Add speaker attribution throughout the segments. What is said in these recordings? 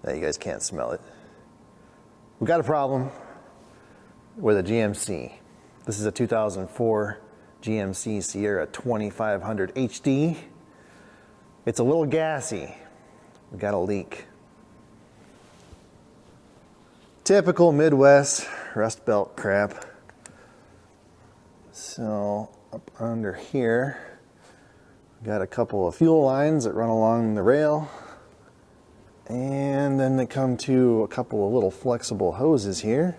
Speaker 1: You guys can't smell it. We've got a problem with a GMC. This is a 2004 GMC Sierra 2500 HD. It's a little gassy. We got a leak. Typical Midwest Rust Belt crap. So up under here, we got a couple of fuel lines that run along the rail. And then they come to a couple of little flexible hoses here.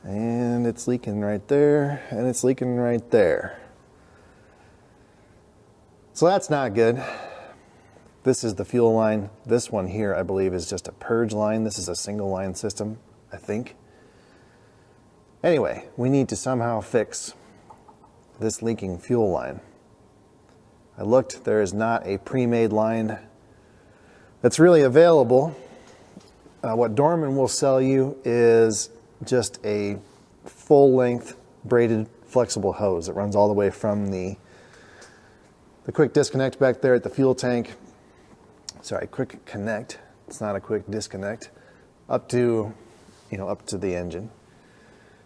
Speaker 1: And it's leaking right there, and it's leaking right there. So that's not good. This is the fuel line. This one here, I believe, is just a purge line. This is a single line system, I think. Anyway, we need to somehow fix this leaking fuel line. I looked, there is not a pre-made line that's really available. What Dorman will sell you is just a full-length braided flexible hose that runs all the way from the quick disconnect back there at the fuel tank. Sorry, quick connect. It's not a quick disconnect. Up to, up to the engine.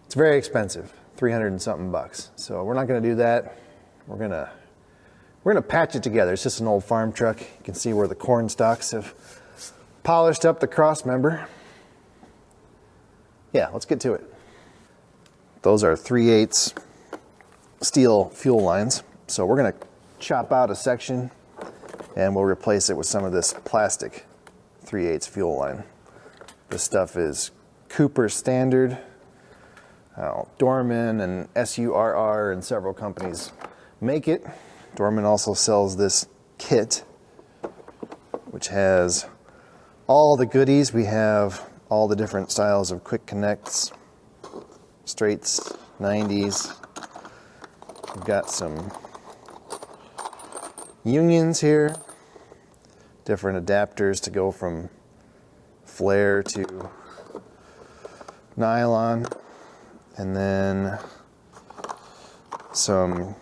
Speaker 1: It's very expensive, 300 and something bucks. So we're not going to do that. We're gonna patch it together. It's just an old farm truck. You can see where the corn stalks have polished up the cross member. Yeah, let's get to it. Those are 3/8 steel fuel lines. So we're gonna chop out a section and we'll replace it with some of this plastic 3/8 fuel line. This stuff is Cooper standard. Dorman and SURR and several companies make it. Dorman also sells this kit, which has all the goodies. We have all the different styles of quick connects, straights, 90s. We've got some unions here, different adapters to go from flare to nylon, and then some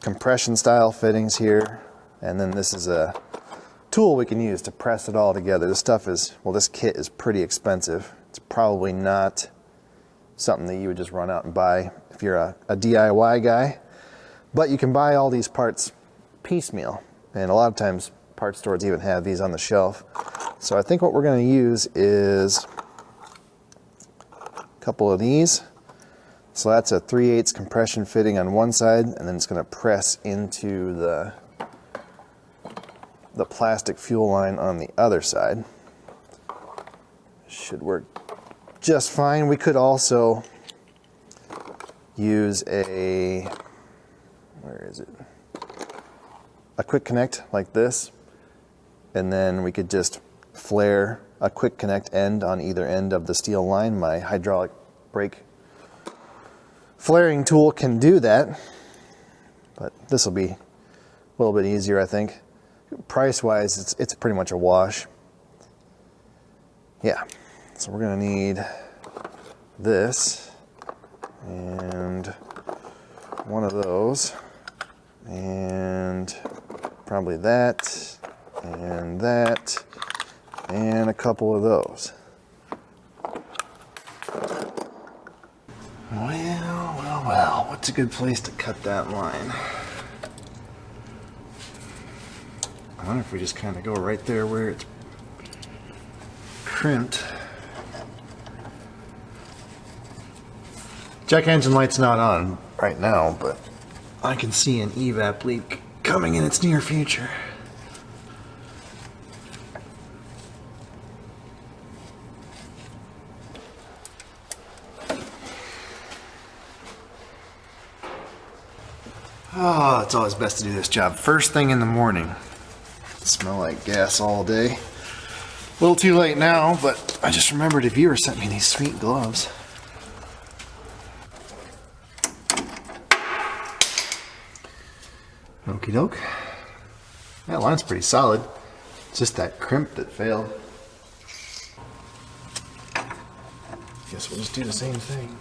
Speaker 1: compression style fittings here, and then this is a tool we can use to press it all together. This stuff is, well, this kit is pretty expensive. It's probably not something that you would just run out and buy if you're a DIY guy, but you can buy all these parts piecemeal, and a lot of times parts stores even have these on the shelf. So I think what we're going to use is a couple of these. So that's a 3/8 compression fitting on one side, and then it's going to press into the plastic fuel line on the other side. Should work just fine. We could also use a quick connect like this, and then we could just flare a quick connect end on either end of the steel line. My hydraulic brake flaring tool can do that, but this will be a little bit easier, I think. Price-wise, it's pretty much a wash. Yeah, so we're gonna need this and one of those, and probably that, and a couple of those. Well, what's a good place to cut that line? I wonder if we just kind of go right there where it's crimped. Check engine light's not on right now, but I can see an evap leak coming in its near future. Oh, it's always best to do this job first thing in the morning. Smell like gas all day. A little too late now, but I just remembered a viewer sent me these sweet gloves. Okie doke. That line's pretty solid. It's just that crimp that failed. Guess we'll just do the same thing.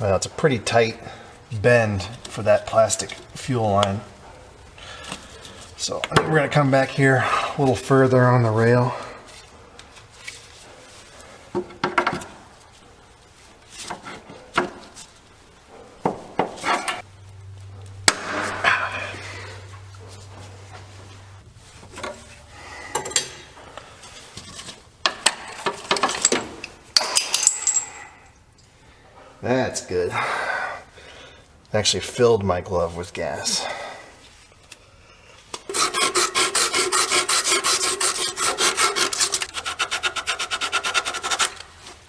Speaker 1: Well, it's a pretty tight bend for that plastic fuel line. So I think we're going to come back here a little further on the rail. That's good. I actually filled my glove with gas.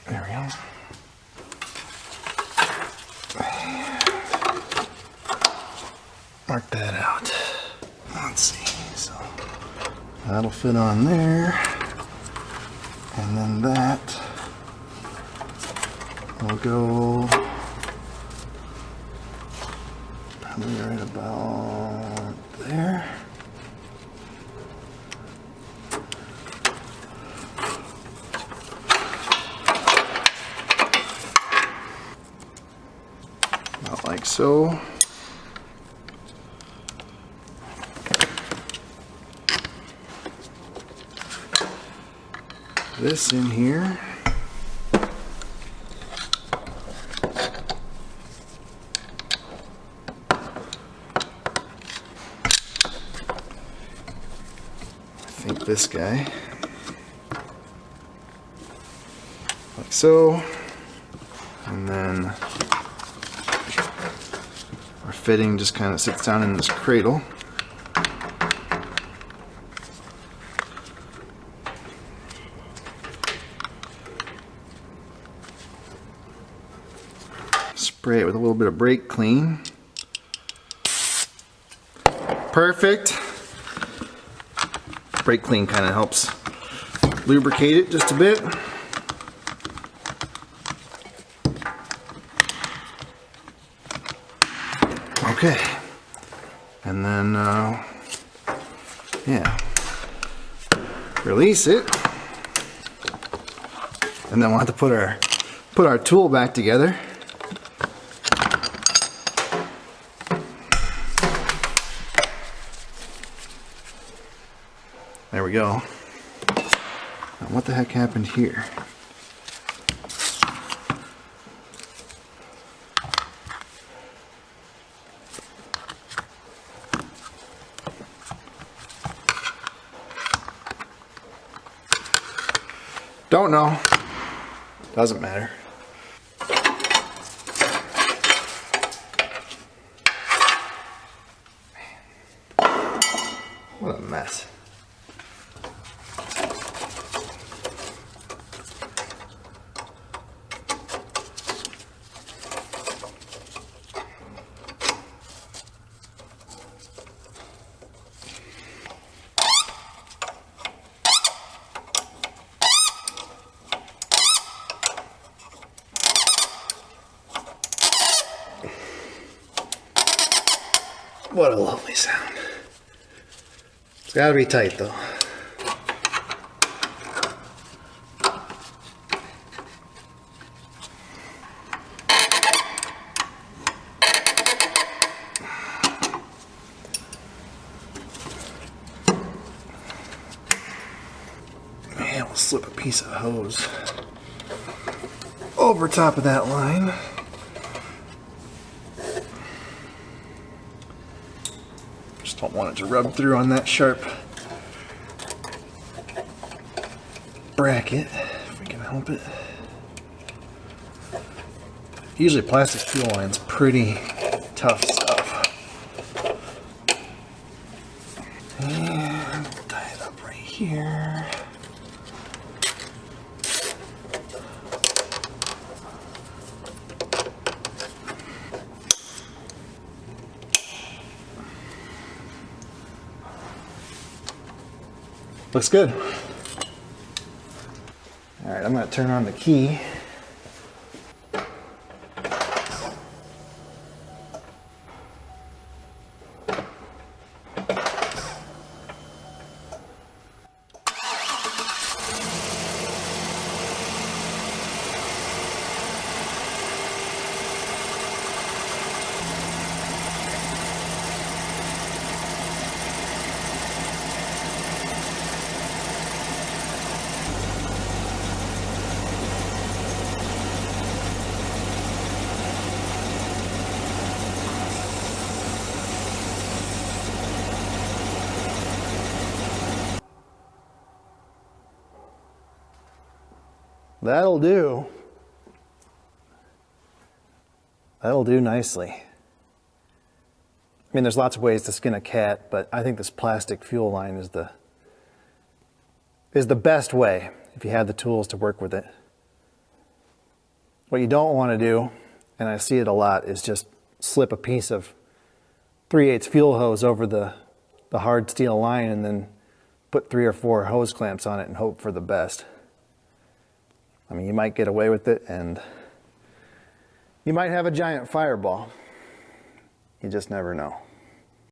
Speaker 1: There we go. Mark that out. Let's see. So that'll fit on there. And then that will go probably right about there. About like so. This in here. I think this guy, like so, and then our fitting just kind of sits down in this cradle. Spray it with a little bit of brake clean. Perfect. Brake clean kind of helps lubricate it just a bit. Okay, and then yeah, release it, and then we'll have to put our tool back together. There we go. Now what the heck happened here? Don't know. Doesn't matter. What a mess. What a lovely sound. It's gotta be tight though. And we'll slip a piece of hose over top of that line. Don't want it to rub through on that sharp bracket if we can help it. Usually plastic fuel line's pretty tough stuff. And we'll tie it up right here. Looks good. All right, I'm going to turn on the key. That'll do. That'll do nicely. I mean, there's lots of ways to skin a cat, but I think this plastic fuel line is the best way if you have the tools to work with it. What you don't want to do, and I see it a lot, is just slip a piece of 3/8 fuel hose over the hard steel line and then put 3 or 4 hose clamps on it and hope for the best. I mean, you might get away with it and you might have a giant fireball. You just never know.